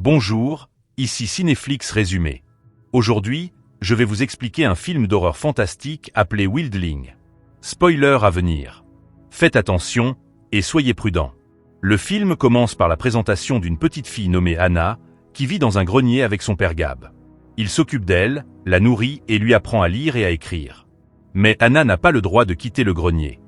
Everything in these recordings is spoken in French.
Bonjour, ici Cinéflix Résumé. Aujourd'hui, je vais vous expliquer un film d'horreur fantastique appelé Wildling. Spoiler à venir. Faites attention, et soyez prudents. Le film commence par la présentation d'une petite fille nommée Anna, qui vit dans un grenier avec son père Gab. Il s'occupe d'elle, la nourrit et lui apprend à lire et à écrire. Mais Anna n'a pas le droit de quitter le grenier.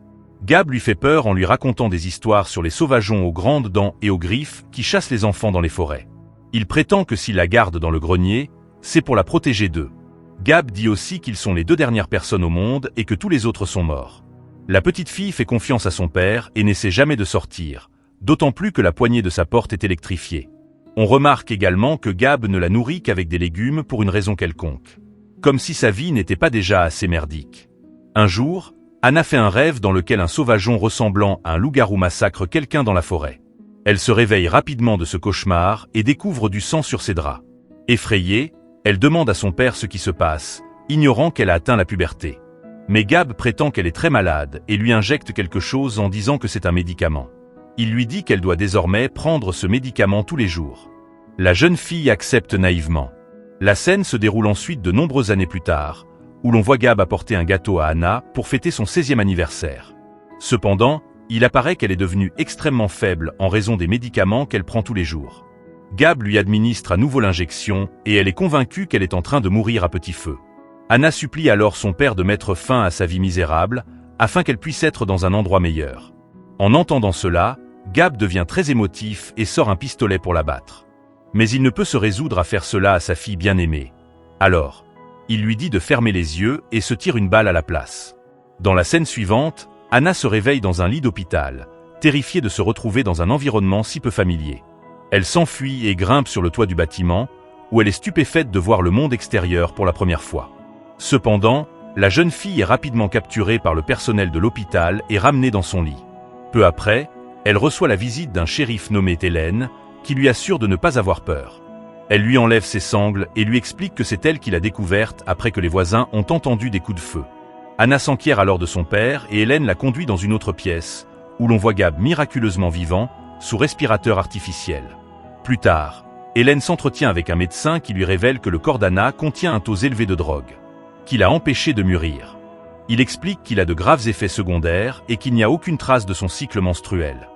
Gab lui fait peur en lui racontant des histoires sur les sauvageons aux grandes dents et aux griffes qui chassent les enfants dans les forêts. Il prétend que s'il la garde dans le grenier, c'est pour la protéger d'eux. Gab dit aussi qu'ils sont les deux dernières personnes au monde et que tous les autres sont morts. La petite fille fait confiance à son père et n'essaie jamais de sortir, d'autant plus que la poignée de sa porte est électrifiée. On remarque également que Gab ne la nourrit qu'avec des légumes pour une raison quelconque. Comme si sa vie n'était pas déjà assez merdique. Un jour, Anna fait un rêve dans lequel un sauvageon ressemblant à un loup-garou massacre quelqu'un dans la forêt. Elle se réveille rapidement de ce cauchemar et découvre du sang sur ses draps. Effrayée, elle demande à son père ce qui se passe, ignorant qu'elle a atteint la puberté. Mais Gab prétend qu'elle est très malade et lui injecte quelque chose en disant que c'est un médicament. Il lui dit qu'elle doit désormais prendre ce médicament tous les jours. La jeune fille accepte naïvement. La scène se déroule ensuite de nombreuses années plus tard, où l'on voit Gab apporter un gâteau à Anna pour fêter son 16e anniversaire. Cependant, il apparaît qu'elle est devenue extrêmement faible en raison des médicaments qu'elle prend tous les jours. Gab lui administre à nouveau l'injection et elle est convaincue qu'elle est en train de mourir à petit feu. Anna supplie alors son père de mettre fin à sa vie misérable, afin qu'elle puisse être dans un endroit meilleur. En entendant cela, Gab devient très émotif et sort un pistolet pour la battre. Mais il ne peut se résoudre à faire cela à sa fille bien-aimée. Alors, il lui dit de fermer les yeux et se tire une balle à la place. Dans la scène suivante, Anna se réveille dans un lit d'hôpital, terrifiée de se retrouver dans un environnement si peu familier. Elle s'enfuit et grimpe sur le toit du bâtiment, où elle est stupéfaite de voir le monde extérieur pour la première fois. Cependant, la jeune fille est rapidement capturée par le personnel de l'hôpital et ramenée dans son lit. Peu après, elle reçoit la visite d'un shérif nommé Hélène, qui lui assure de ne pas avoir peur. Elle lui enlève ses sangles et lui explique que c'est elle qui l'a découverte après que les voisins ont entendu des coups de feu. Anna s'enquiert alors de son père et Hélène la conduit dans une autre pièce, où l'on voit Gab miraculeusement vivant, sous respirateur artificiel. Plus tard, Hélène s'entretient avec un médecin qui lui révèle que le corps d'Anna contient un taux élevé de drogue, qui l'a empêché de mûrir. Il explique qu'il a de graves effets secondaires et qu'il n'y a aucune trace de son cycle menstruel.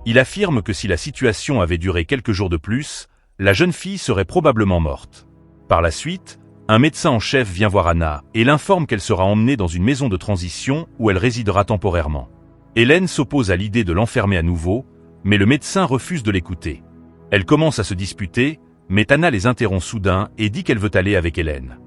Il affirme que si la situation avait duré quelques jours de plus, la jeune fille serait probablement morte. Par la suite, un médecin en chef vient voir Anna et l'informe qu'elle sera emmenée dans une maison de transition où elle résidera temporairement. Hélène s'oppose à l'idée de l'enfermer à nouveau, mais le médecin refuse de l'écouter. Elle commence à se disputer, mais Anna les interrompt soudain et dit qu'elle veut aller avec Hélène.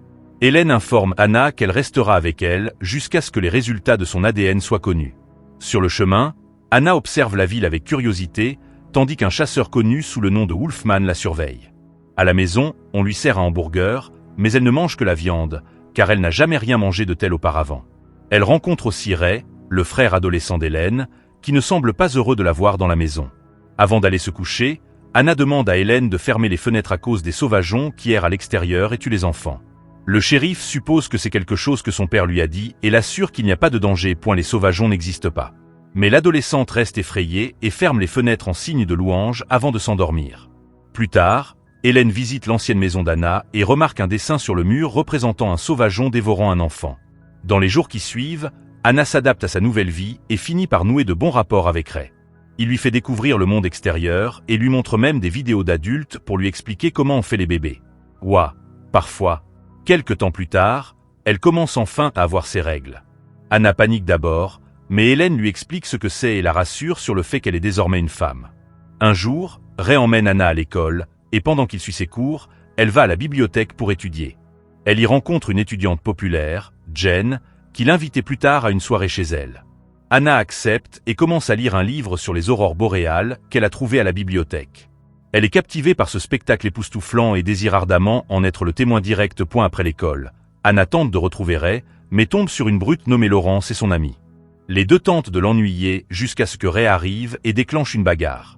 Hélène informe Anna qu'elle restera avec elle jusqu'à ce que les résultats de son ADN soient connus. Sur le chemin, Anna observe la ville avec curiosité, tandis qu'un chasseur connu sous le nom de Wolfman la surveille. À la maison, on lui sert un hamburger, mais elle ne mange que la viande, car elle n'a jamais rien mangé de tel auparavant. Elle rencontre aussi Ray, le frère adolescent d'Hélène, qui ne semble pas heureux de la voir dans la maison. Avant d'aller se coucher, Anna demande à Hélène de fermer les fenêtres à cause des sauvageons qui errent à l'extérieur et tuent les enfants. Le shérif suppose que c'est quelque chose que son père lui a dit et l'assure qu'il n'y a pas de danger, les sauvageons n'existent pas. Mais l'adolescente reste effrayée et ferme les fenêtres en signe de louange avant de s'endormir. Plus tard, Hélène visite l'ancienne maison d'Anna et remarque un dessin sur le mur représentant un sauvageon dévorant un enfant. Dans les jours qui suivent, Anna s'adapte à sa nouvelle vie et finit par nouer de bons rapports avec Ray. Il lui fait découvrir le monde extérieur et lui montre même des vidéos d'adultes pour lui expliquer comment on fait les bébés. Ouah, parfois. Quelque temps plus tard, elle commence enfin à avoir ses règles. Anna panique d'abord, mais Hélène lui explique ce que c'est et la rassure sur le fait qu'elle est désormais une femme. Un jour, Ray emmène Anna à l'école, et pendant qu'il suit ses cours, elle va à la bibliothèque pour étudier. Elle y rencontre une étudiante populaire, Jen, qui l'invitait plus tard à une soirée chez elle. Anna accepte et commence à lire un livre sur les aurores boréales qu'elle a trouvé à la bibliothèque. Elle est captivée par ce spectacle époustouflant et désire ardemment en être le témoin direct. Après l'école, Anna tente de retrouver Ray, mais tombe sur une brute nommée Laurence et son amie. Les deux tentent de l'ennuyer jusqu'à ce que Ray arrive et déclenche une bagarre.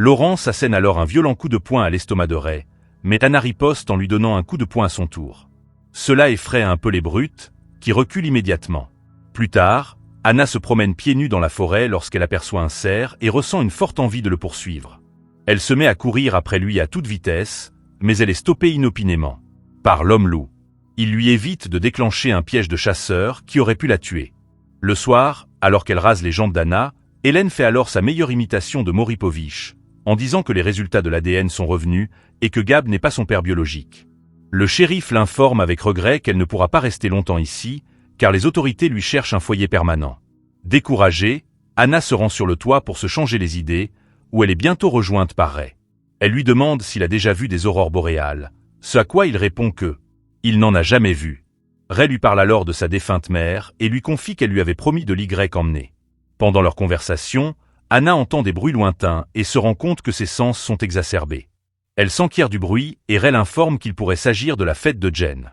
Laurence assène alors un violent coup de poing à l'estomac de Ray, mais Anna riposte en lui donnant un coup de poing à son tour. Cela effraie un peu les brutes, qui reculent immédiatement. Plus tard, Anna se promène pieds nus dans la forêt lorsqu'elle aperçoit un cerf et ressent une forte envie de le poursuivre. Elle se met à courir après lui à toute vitesse, mais elle est stoppée inopinément par l'homme-loup. Il lui évite de déclencher un piège de chasseur qui aurait pu la tuer. Le soir, alors qu'elle rase les jambes d'Anna, Hélène fait alors sa meilleure imitation de Moripovich, en disant que les résultats de l'ADN sont revenus et que Gab n'est pas son père biologique. Le shérif l'informe avec regret qu'elle ne pourra pas rester longtemps ici, car les autorités lui cherchent un foyer permanent. Découragée, Anna se rend sur le toit pour se changer les idées, où elle est bientôt rejointe par Ray. Elle lui demande s'il a déjà vu des aurores boréales, ce à quoi il répond que il n'en a jamais vu. Ray lui parle alors de sa défunte mère et lui confie qu'elle lui avait promis de l'Y emmener. Pendant leur conversation, Anna entend des bruits lointains et se rend compte que ses sens sont exacerbés. Elle s'enquiert du bruit et Ray l'informe qu'il pourrait s'agir de la fête de Jen.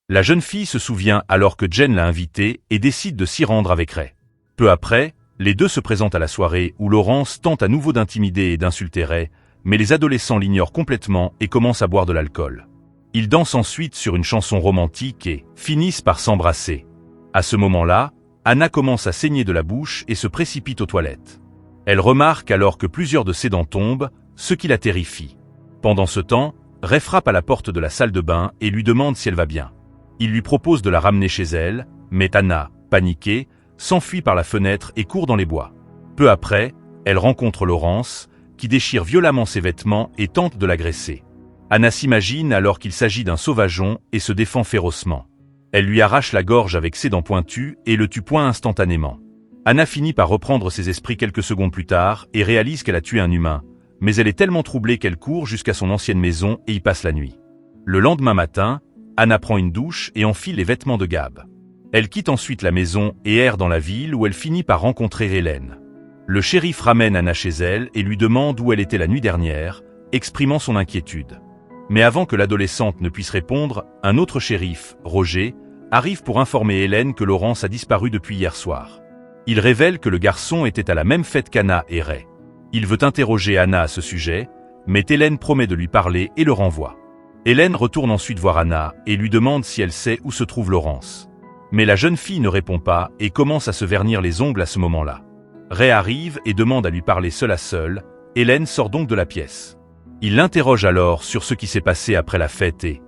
La jeune fille se souvient alors que Jen l'a invitée et décide de s'y rendre avec Ray. Peu après, les deux se présentent à la soirée où Laurence tente à nouveau d'intimider et d'insulter Ray, mais les adolescents l'ignorent complètement et commencent à boire de l'alcool. Ils dansent ensuite sur une chanson romantique et finissent par s'embrasser. À ce moment-là, Anna commence à saigner de la bouche et se précipite aux toilettes. Elle remarque alors que plusieurs de ses dents tombent, ce qui la terrifie. Pendant ce temps, Ray frappe à la porte de la salle de bain et lui demande si elle va bien. Il lui propose de la ramener chez elle, mais Anna, paniquée, s'enfuit par la fenêtre et court dans les bois. Peu après, elle rencontre Laurence, qui déchire violemment ses vêtements et tente de l'agresser. Anna s'imagine alors qu'il s'agit d'un sauvageon et se défend férocement. Elle lui arrache la gorge avec ses dents pointues et le tue point instantanément. Anna finit par reprendre ses esprits quelques secondes plus tard et réalise qu'elle a tué un humain, mais elle est tellement troublée qu'elle court jusqu'à son ancienne maison et y passe la nuit. Le lendemain matin, Anna prend une douche et enfile les vêtements de Gab. Elle quitte ensuite la maison et erre dans la ville où elle finit par rencontrer Hélène. Le shérif ramène Anna chez elle et lui demande où elle était la nuit dernière, exprimant son inquiétude. Mais avant que l'adolescente ne puisse répondre, un autre shérif, Roger, arrive pour informer Hélène que Laurence a disparu depuis hier soir. Il révèle que le garçon était à la même fête qu'Anna et Ray. Il veut interroger Anna à ce sujet, mais Hélène promet de lui parler et le renvoie. Hélène retourne ensuite voir Anna et lui demande si elle sait où se trouve Laurence. Mais la jeune fille ne répond pas et commence à se vernir les ongles à ce moment-là. Ray arrive et demande à lui parler seul à seul. Hélène sort donc de la pièce. Il l'interroge alors sur ce qui s'est passé après la fête et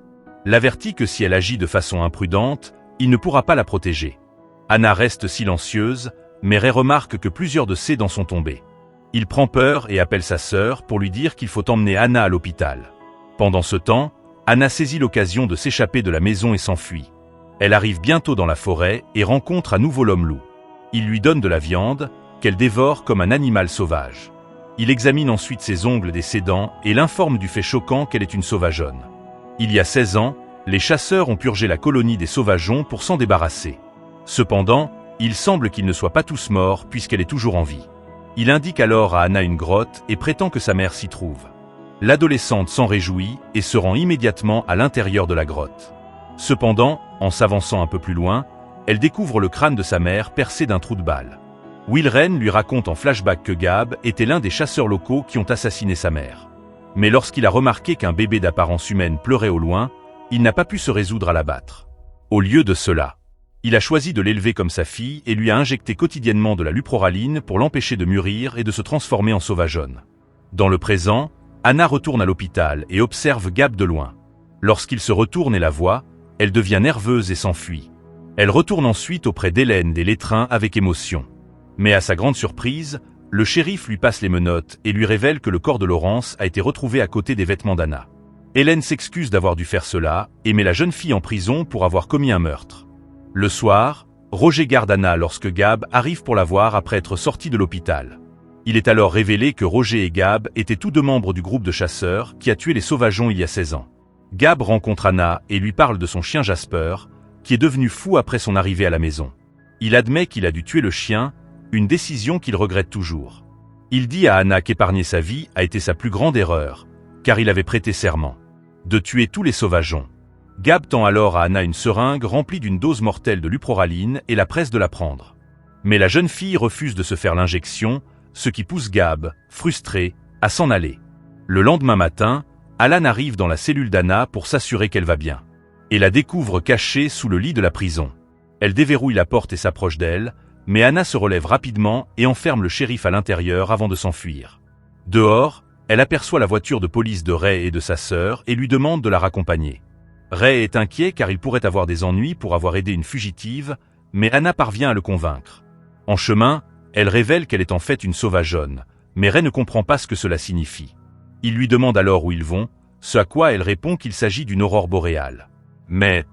l'avertit que si elle agit de façon imprudente, il ne pourra pas la protéger. Anna reste silencieuse, mais Ray remarque que plusieurs de ses dents sont tombées. Il prend peur et appelle sa sœur pour lui dire qu'il faut emmener Anna à l'hôpital. Pendant ce temps, Anna saisit l'occasion de s'échapper de la maison et s'enfuit. Elle arrive bientôt dans la forêt et rencontre à nouveau l'homme-loup. Il lui donne de la viande, qu'elle dévore comme un animal sauvage. Il examine ensuite ses ongles et ses dents et l'informe du fait choquant qu'elle est une sauvageonne. Il y a 16 ans, les chasseurs ont purgé la colonie des sauvageons pour s'en débarrasser. Cependant, il semble qu'ils ne soient pas tous morts puisqu'elle est toujours en vie. Il indique alors à Anna une grotte et prétend que sa mère s'y trouve. L'adolescente s'en réjouit et se rend immédiatement à l'intérieur de la grotte. Cependant, en s'avançant un peu plus loin, elle découvre le crâne de sa mère percé d'un trou de balle. Will Wren lui raconte en flashback que Gab était l'un des chasseurs locaux qui ont assassiné sa mère. Mais lorsqu'il a remarqué qu'un bébé d'apparence humaine pleurait au loin, il n'a pas pu se résoudre à l'abattre. Au lieu de cela, il a choisi de l'élever comme sa fille et lui a injecté quotidiennement de la luproraline pour l'empêcher de mûrir et de se transformer en sauvageonne. Dans le présent, Anna retourne à l'hôpital et observe Gab de loin. Lorsqu'il se retourne et la voit, elle devient nerveuse et s'enfuit. Elle retourne ensuite auprès d'Hélène des Lettrins avec émotion. Mais à sa grande surprise, le shérif lui passe les menottes et lui révèle que le corps de Laurence a été retrouvé à côté des vêtements d'Anna. Hélène s'excuse d'avoir dû faire cela et met la jeune fille en prison pour avoir commis un meurtre. Le soir, Roger garde Anna lorsque Gab arrive pour la voir après être sorti de l'hôpital. Il est alors révélé que Roger et Gab étaient tous deux membres du groupe de chasseurs qui a tué les sauvageons il y a 16 ans. Gab rencontre Anna et lui parle de son chien Jasper, qui est devenu fou après son arrivée à la maison. Il admet qu'il a dû tuer le chien, une décision qu'il regrette toujours. Il dit à Anna qu'épargner sa vie a été sa plus grande erreur, car il avait prêté serment de tuer tous les sauvageons. Gab tend alors à Anna une seringue remplie d'une dose mortelle de luproraline et la presse de la prendre. Mais la jeune fille refuse de se faire l'injection, ce qui pousse Gab, frustré, à s'en aller. Le lendemain matin, Alan arrive dans la cellule d'Anna pour s'assurer qu'elle va bien. Et la découvre cachée sous le lit de la prison. Elle déverrouille la porte et s'approche d'elle, mais Anna se relève rapidement et enferme le shérif à l'intérieur avant de s'enfuir. Dehors, Elle aperçoit la voiture de police de Ray et de sa sœur et lui demande de la raccompagner. Ray est inquiet car il pourrait avoir des ennuis pour avoir aidé une fugitive, mais Anna parvient à le convaincre. En chemin, elle révèle qu'elle est en fait une sauvageonne, mais Ray ne comprend pas ce que cela signifie. Il lui demande alors où ils vont, ce à quoi elle répond qu'il s'agit d'une aurore boréale. Mais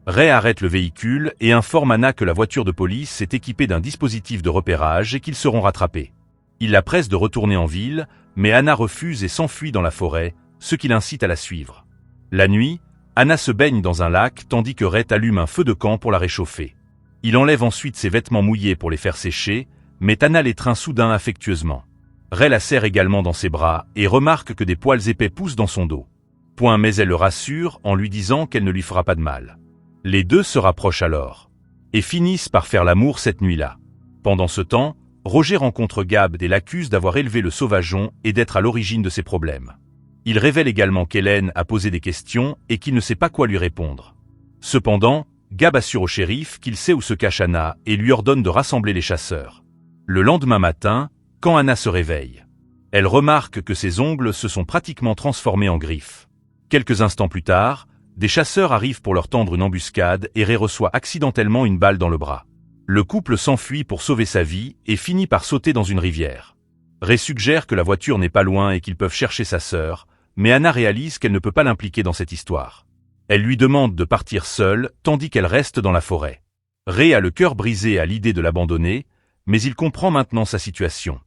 Ray arrête le véhicule et informe Anna que la voiture de police est équipée d'un dispositif de repérage et qu'ils seront rattrapés. Il la presse de retourner en ville, mais Anna refuse et s'enfuit dans la forêt, ce qui l'incite à la suivre. La nuit, Anna se baigne dans un lac tandis que Ray allume un feu de camp pour la réchauffer. Il enlève ensuite ses vêtements mouillés pour les faire sécher, mais Anna l'étreint soudain affectueusement. Ray la serre également dans ses bras et remarque que des poils épais poussent dans son dos. Mais elle le rassure en lui disant qu'elle ne lui fera pas de mal. Les deux se rapprochent alors et finissent par faire l'amour cette nuit-là. Pendant ce temps, Roger rencontre Gab et l'accuse d'avoir élevé le sauvageon et d'être à l'origine de ses problèmes. Il révèle également qu'Hélène a posé des questions et qu'il ne sait pas quoi lui répondre. Cependant, Gab assure au shérif qu'il sait où se cache Anna et lui ordonne de rassembler les chasseurs. Le lendemain matin, quand Anna se réveille, elle remarque que ses ongles se sont pratiquement transformés en griffes. Quelques instants plus tard, des chasseurs arrivent pour leur tendre une embuscade et Ray reçoit accidentellement une balle dans le bras. Le couple s'enfuit pour sauver sa vie et finit par sauter dans une rivière. Ray suggère que la voiture n'est pas loin et qu'ils peuvent chercher sa sœur, mais Anna réalise qu'elle ne peut pas l'impliquer dans cette histoire. Elle lui demande de partir seule tandis qu'elle reste dans la forêt. Ray a le cœur brisé à l'idée de l'abandonner, mais il comprend maintenant sa situation.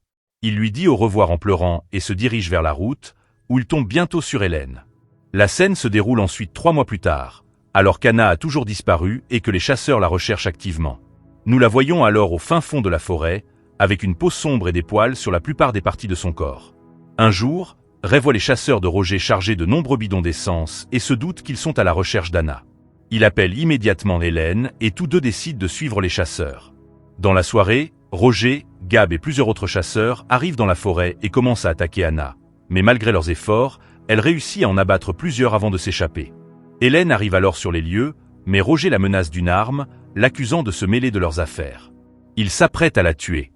Il lui dit au revoir en pleurant et se dirige vers la route, où il tombe bientôt sur Hélène. La scène se déroule ensuite 3 mois plus tard, alors qu'Anna a toujours disparu et que les chasseurs la recherchent activement. Nous la voyons alors au fin fond de la forêt, avec une peau sombre et des poils sur la plupart des parties de son corps. Un jour, Ray voit les chasseurs de Roger chargés de nombreux bidons d'essence et se doute qu'ils sont à la recherche d'Anna. Il appelle immédiatement Hélène et tous deux décident de suivre les chasseurs. Dans la soirée, Roger, Gab et plusieurs autres chasseurs arrivent dans la forêt et commencent à attaquer Anna. Mais malgré leurs efforts, elle réussit à en abattre plusieurs avant de s'échapper. Hélène arrive alors sur les lieux, mais Roger la menace d'une arme, l'accusant de se mêler de leurs affaires. Il s'apprête à la tuer.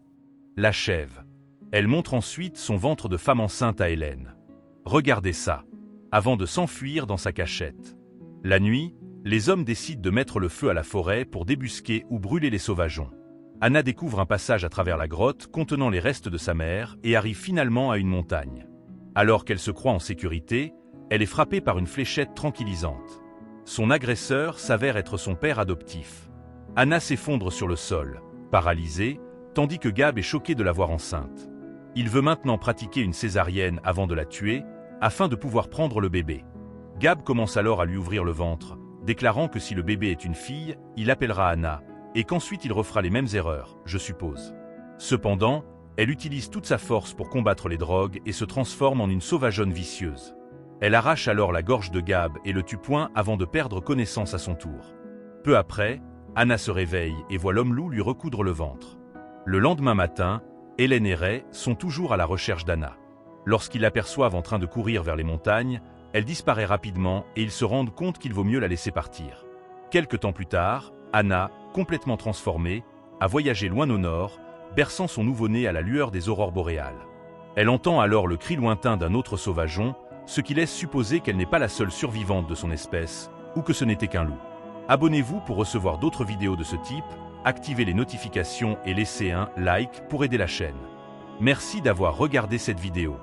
L'achève. Elle montre ensuite son ventre de femme enceinte à Hélène. Regardez ça. Avant de s'enfuir dans sa cachette. La nuit, les hommes décident de mettre le feu à la forêt pour débusquer ou brûler les sauvageons. Anna découvre un passage à travers la grotte contenant les restes de sa mère et arrive finalement à une montagne. Alors qu'elle se croit en sécurité, elle est frappée par une fléchette tranquillisante. Son agresseur s'avère être son père adoptif. Anna s'effondre sur le sol, paralysée, tandis que Gab est choqué de la voir enceinte. Il veut maintenant pratiquer une césarienne avant de la tuer, afin de pouvoir prendre le bébé. Gab commence alors à lui ouvrir le ventre, déclarant que si le bébé est une fille, il appellera Anna, et qu'ensuite il refera les mêmes erreurs, je suppose. Cependant, elle utilise toute sa force pour combattre les drogues et se transforme en une sauvageonne vicieuse. Elle arrache alors la gorge de Gab et le tue point avant de perdre connaissance à son tour. Peu après, Anna se réveille et voit l'homme-loup lui recoudre le ventre. Le lendemain matin, Hélène et Ray sont toujours à la recherche d'Anna. Lorsqu'ils l'aperçoivent en train de courir vers les montagnes, elle disparaît rapidement et ils se rendent compte qu'il vaut mieux la laisser partir. Quelque temps plus tard, Anna, complètement transformée, a voyagé loin au nord, berçant son nouveau-né à la lueur des aurores boréales. Elle entend alors le cri lointain d'un autre sauvageon, ce qui laisse supposer qu'elle n'est pas la seule survivante de son espèce, ou que ce n'était qu'un loup. Abonnez-vous pour recevoir d'autres vidéos de ce type, activez les notifications et laissez un like pour aider la chaîne. Merci d'avoir regardé cette vidéo.